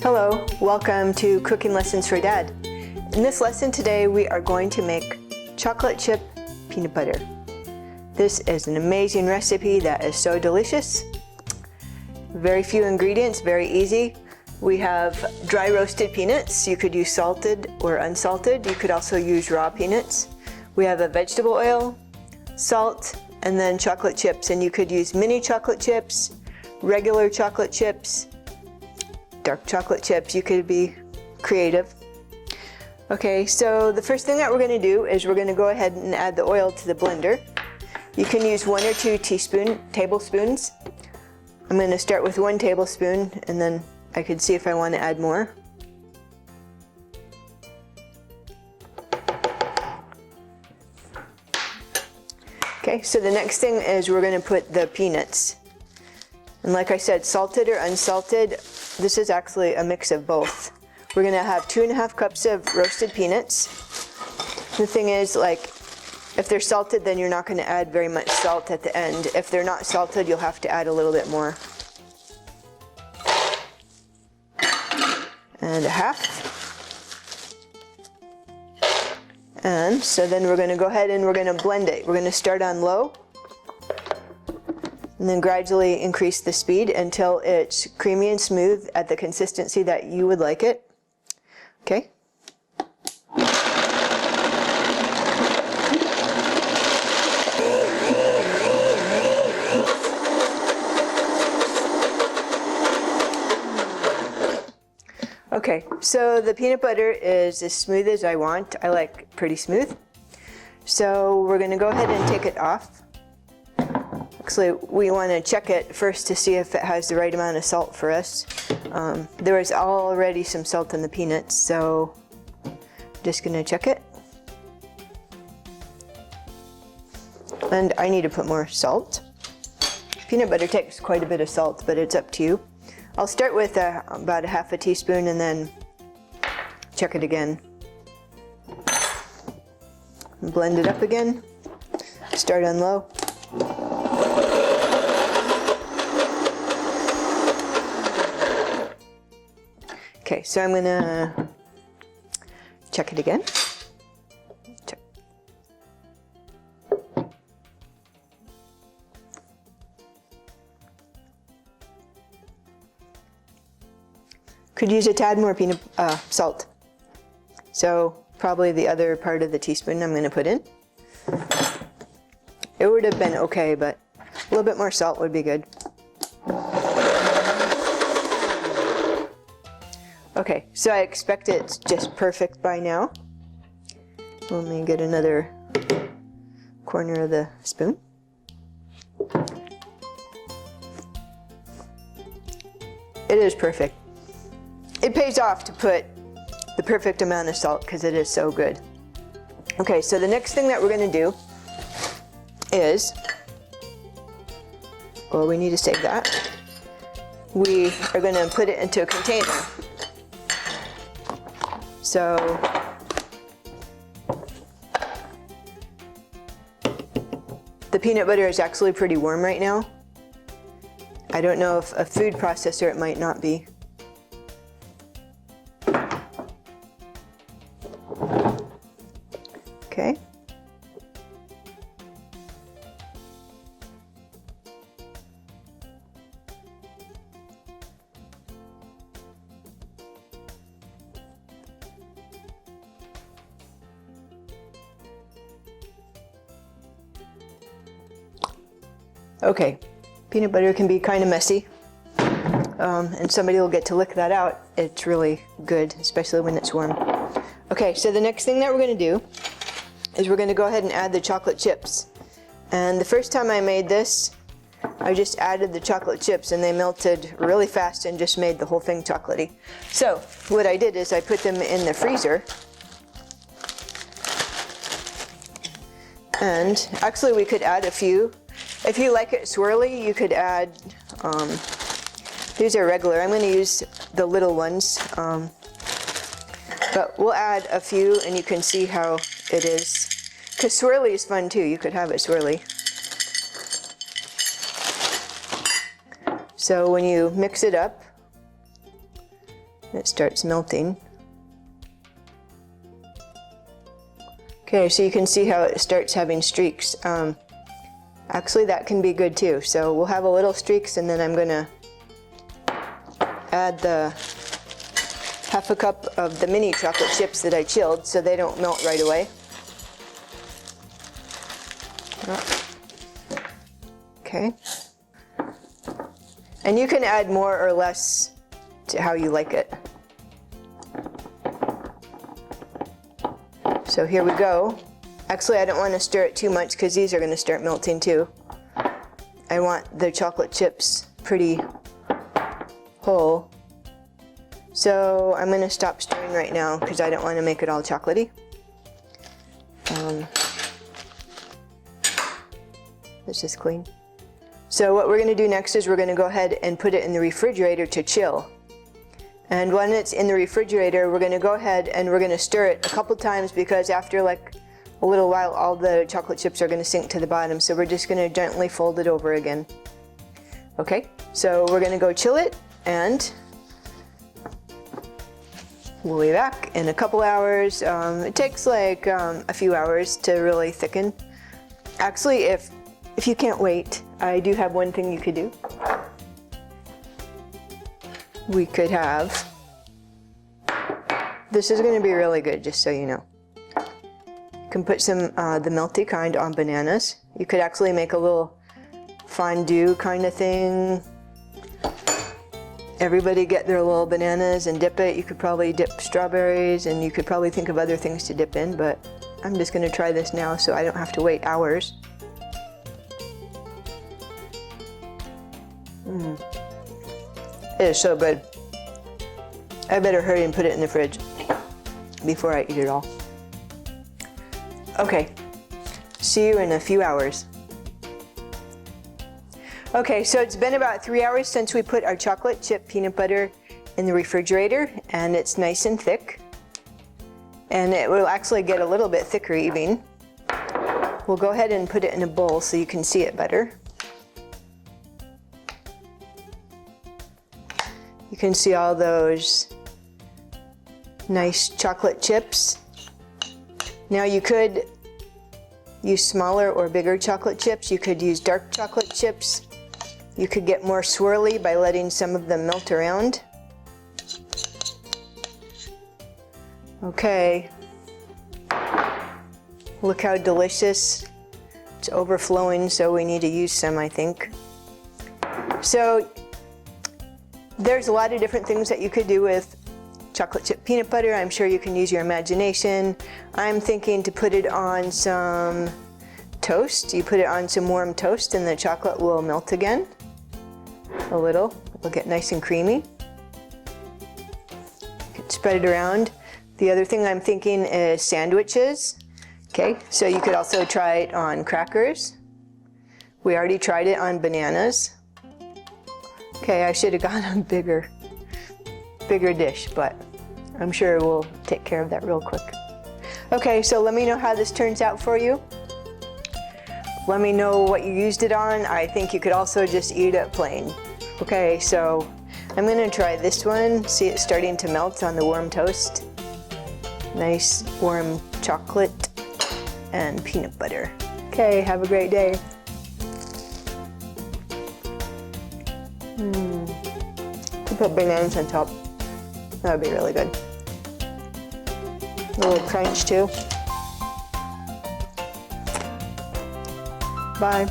Hello, welcome to Cooking Lessons for Dad. In this lesson today we are going to make chocolate chip peanut butter. This is an amazing recipe that is so delicious. Very few ingredients, very easy. We have dry roasted peanuts. You could use salted or unsalted. You could also use raw peanuts. We have a vegetable oil, salt, and then chocolate chips. And you could use mini chocolate chips, regular chocolate chips, dark chocolate chips. You could be creative. Okay, so the first thing that we're going to do is we're going to go ahead and add the oil to the blender. You can use 1 or 2 tablespoons. I'm going to start with 1 tablespoon and then I can see if I want to add more. Okay, so the next thing is we're going to put the peanuts. And like I said, salted or unsalted, this is actually a mix of both. We're going to have 2½ cups of roasted peanuts. The thing is, like, if they're salted, then you're not going to add very much salt at the end. If they're not salted, you'll have to add a little bit more. And 1/2. And so then we're going to go ahead and we're going to blend it. We're going to start on low and then gradually increase the speed until it's creamy and smooth at the consistency that you would like it. Okay. Okay, so the peanut butter is as smooth as I want. I like pretty smooth. So we're going to go ahead and take it off. Actually, we want to check it first to see if it has the right amount of salt for us. There was already some salt in the peanuts, so I'm just going to check it. And I need to put more salt. Peanut butter takes quite a bit of salt, but it's up to you. I'll start with about 1/2 teaspoon and then check it again. Blend it up again. Start on low. Okay, so I'm gonna check it again. Check. Could use a tad more salt. So probably the other part of the teaspoon I'm going to put in. It would have been okay, but a little bit more salt would be good. Okay, so I expect it's just perfect by now. Let me get another corner of the spoon. It is perfect. It pays off to put the perfect amount of salt because it is so good. Okay, so the next thing that we're going to do is, well, we need to save that. We are going to put it into a container. So the peanut butter is actually pretty warm right now. I don't know if a food processor it might not be. Okay. Okay, peanut butter can be kind of messy, and somebody will get to lick that out. It's really good, especially when it's warm. Okay, so the next thing that we're going to do is we're going to go ahead and add the chocolate chips. And the first time I made this, I just added the chocolate chips and they melted really fast and just made the whole thing chocolatey. So what I did is I put them in the freezer. And actually we could add a few. If you like it swirly, you could add, these are regular. I'm going to use the little ones. But we'll add a few and you can see how it is. Because swirly is fun too. You could have it swirly. So when you mix it up, It starts melting. Okay, so you can see how it starts having streaks. Actually, that can be good too. So we'll have a little streaks, and then I'm gonna add the half a cup of the mini chocolate chips that I chilled so they don't melt right away. Okay. And you can add more or less to how you like it. So here we go. Actually, I don't want to stir it too much because these are going to start melting too. I want the chocolate chips pretty whole. So I'm going to stop stirring right now because I don't want to make it all chocolatey. This is clean. So what we're going to do next is we're going to go ahead and put it in the refrigerator to chill. And when it's in the refrigerator, we're going to go ahead and we're going to stir it a couple times because after like a little while, all the chocolate chips are going to sink to the bottom. So we're just going to gently fold it over again. Okay, so we're going to go chill it, and we'll be back in a couple hours. It takes like a few hours to really thicken. Actually, if you can't wait, I do have one thing you could do. We could have, this is going to be really good, just so you know. You can put some the melty kind on bananas. You could actually make a little fondue kind of thing. Everybody get their little bananas and dip it. You could probably dip strawberries, and you could probably think of other things to dip in, but I'm just going to try this now so I don't have to wait hours. It is so good. I better hurry and put it in the fridge before I eat it all. Okay, see you in a few hours. Okay, so it's been about 3 hours since we put our chocolate chip peanut butter in the refrigerator, and it's nice and thick. And it will actually get a little bit thicker even. We'll go ahead and put it in a bowl so you can see it better. You can see all those nice chocolate chips. Now you could use smaller or bigger chocolate chips. You could use dark chocolate chips. You could get more swirly by letting some of them melt around. Okay. Look how delicious. It's overflowing, so we need to use some, I think. So there's a lot of different things that you could do with chocolate chip peanut butter. I'm sure you can use your imagination. I'm thinking to put it on some toast. You put it on some warm toast and the chocolate will melt again. A little. It'll get nice and creamy. You can spread it around. The other thing I'm thinking is sandwiches. Okay, so you could also try it on crackers. We already tried it on bananas. Okay, I should have gone on bigger dish, but I'm sure we'll take care of that real quick. Okay, so let me know how this turns out for you. Let me know what you used it on. I think you could also just eat it plain. Okay, so I'm gonna try this one. See it starting to melt on the warm toast. Nice warm chocolate and peanut butter. Okay, have a great day. Put bananas on top. That would be really good. A little crunch too. Bye.